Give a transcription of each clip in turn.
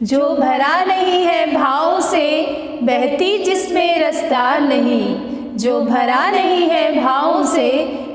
जो भरा नहीं है भाव से, बहती जिसमें रास्ता नहीं। जो भरा नहीं है भाव से,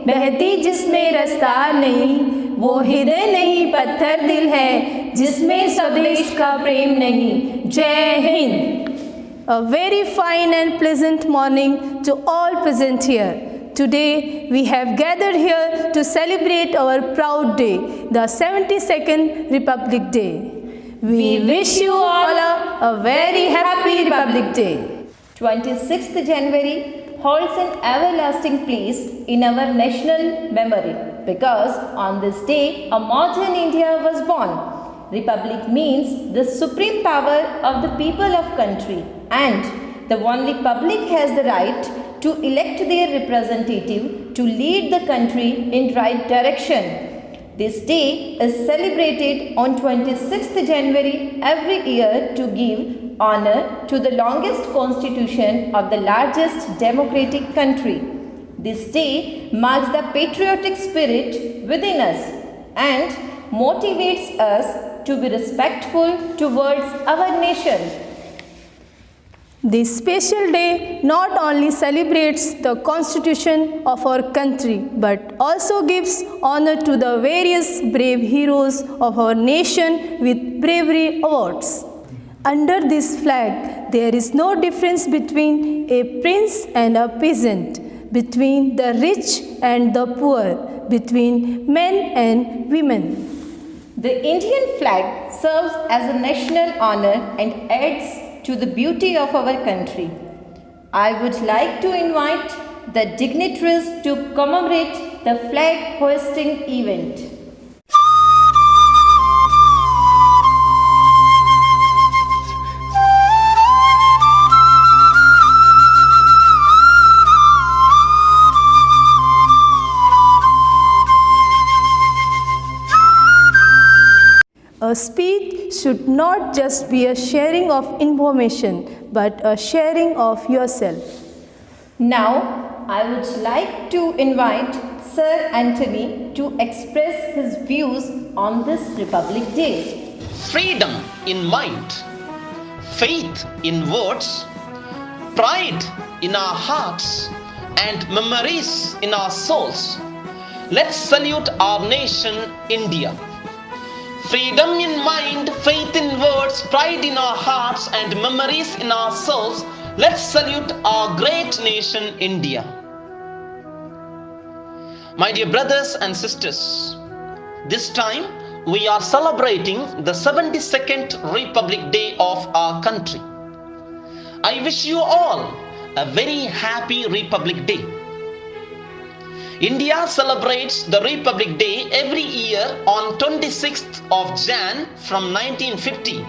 बहती जिसमें रास्ता नहीं। वो हृदय नहीं पत्थर दिल है, जिसमें स्वदेश का प्रेम नहीं। जय Hind. A very fine and pleasant morning to all present here. Today we have gathered here to celebrate our proud day, the 72nd Republic Day. We wish you all a very happy Republic Day. 26th January holds an everlasting place in our national memory because on this day a modern India was born. Republic means the supreme power of the people of country, and the only public has the right to elect their representative to lead the country in right direction. This day is celebrated on 26th January every year to give honor to the longest constitution of the largest democratic country. This day marks the patriotic spirit within us and motivates us to be respectful towards our nation. This special day not only celebrates the constitution of our country but also gives honor to the various brave heroes of our nation with bravery awards. Under this flag, there is no difference between a prince and a peasant, between the rich and the poor, between men and women. The Indian flag serves as a national honor and adds to the beauty of our country. I would like to invite the dignitaries to commemorate the flag hoisting event. A speech should not just be a sharing of information, but a sharing of yourself. Now, I would like to invite Sir Anthony to express his views on this Republic Day. Freedom in mind, faith in words, pride in our hearts, and memories in our souls. Let's salute our nation, India. Freedom in mind, faith in words, pride in our hearts, and memories in our souls. Let's salute our great nation, India. My dear brothers and sisters, this time we are celebrating the 72nd Republic Day of our country. I wish you all a very happy Republic Day. India celebrates the Republic Day every year on 26th of Jan from 1950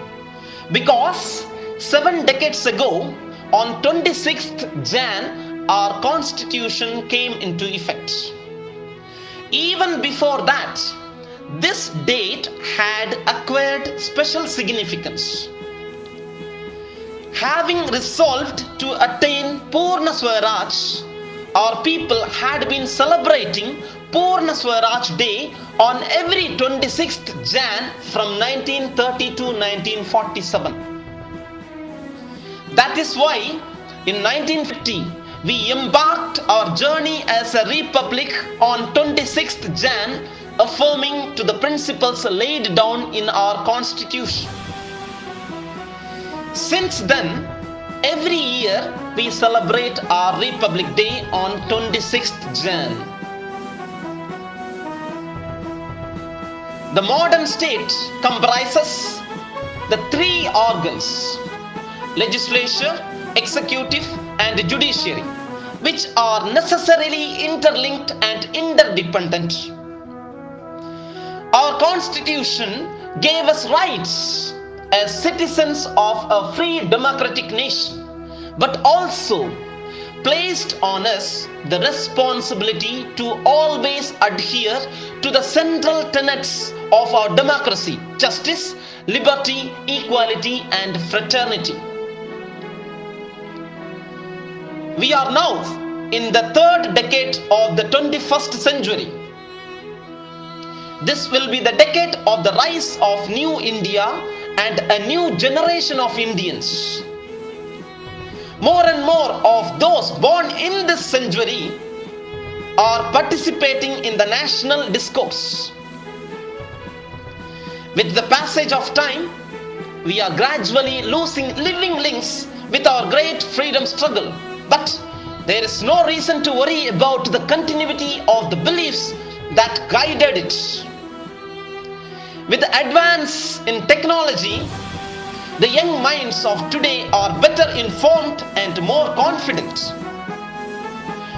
because 7 decades ago on 26th Jan our constitution came into effect. Even before that, this date had acquired special significance. Having resolved to attain Purna Swaraj, our people had been celebrating Purna Swaraj Day on every 26th Jan from 1930 to 1947. That is why in 1950 we embarked our journey as a republic on 26th Jan, affirming to the principles laid down in our constitution. Since then, every year we celebrate our Republic Day on 26th Jan. The modern state comprises the 3 organs: legislature, executive, and judiciary, which are necessarily interlinked and interdependent. Our constitution gave us rights as citizens of a free democratic nation, but also placed on us the responsibility to always adhere to the central tenets of our democracy: justice, liberty, equality, and fraternity. We are now in the 3rd decade of the 21st century. This will be the decade of the rise of New India and a new generation of Indians. More and more of those born in this century are participating in the national discourse. With the passage of time, we are gradually losing living links with our great freedom struggle. But there is no reason to worry about the continuity of the beliefs that guided it. With the advance in technology, the young minds of today are better informed and more confident.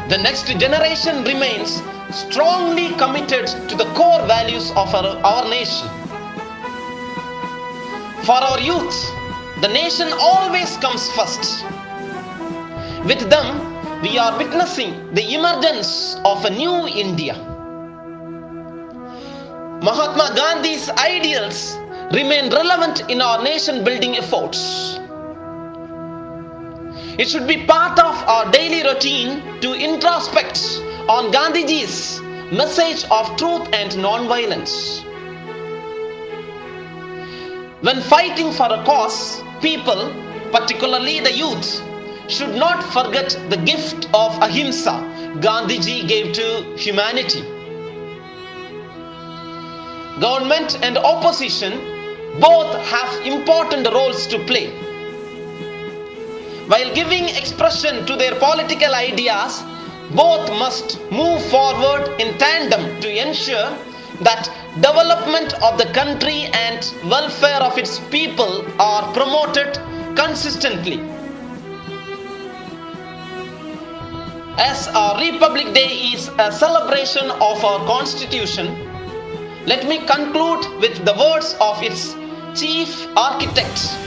The next generation remains strongly committed to the core values of our nation. For our youth, the nation always comes first. With them, we are witnessing the emergence of a new India. Mahatma Gandhi's ideals remain relevant in our nation building efforts. It should be part of our daily routine to introspect on Gandhiji's message of truth and non-violence. When fighting for a cause, people, particularly the youth, should not forget the gift of ahimsa Gandhiji gave to humanity. Government and opposition both have important roles to play. While giving expression to their political ideas, both must move forward in tandem to ensure that development of the country and welfare of its people are promoted consistently. As our Republic Day is a celebration of our Constitution, let me conclude with the words of its chief architect,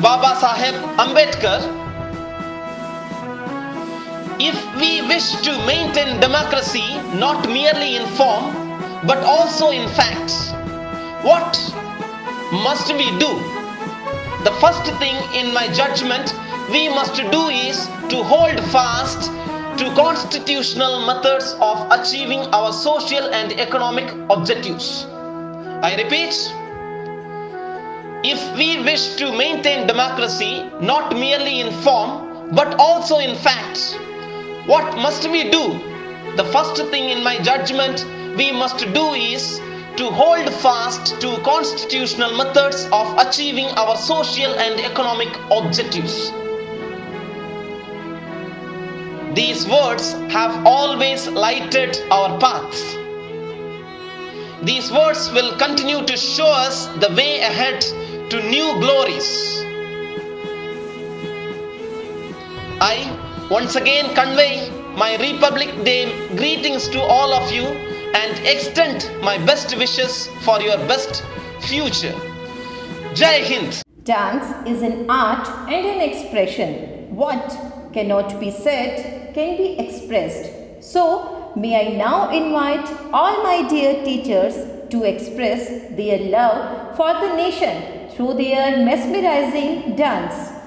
Baba Saheb Ambedkar. If we wish to maintain democracy not merely in form but also in fact, what must we do? The first thing in my judgment we must do is to hold fast to constitutional methods of achieving our social and economic objectives. I repeat, if we wish to maintain democracy not merely in form but also in fact, what must we do? The first thing in my judgment we must do is to hold fast to constitutional methods of achieving our social and economic objectives. These words have always lighted our path. These words will continue to show us the way ahead to new glories. I once again convey my Republic Day greetings to all of you and extend my best wishes for your best future. Jai Hind. Dance is an art and an expression. What cannot be said can be expressed. So, may I now invite all my dear teachers to express their love for the nation through their mesmerizing dance.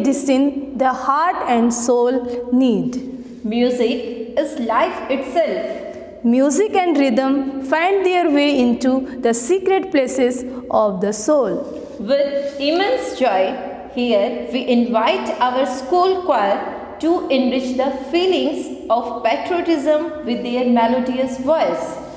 medicine the heart and soul need. Music is life itself. Music and rhythm find their way into the secret places of the soul. With immense joy, here we invite our school choir to enrich the feelings of patriotism with their melodious voice.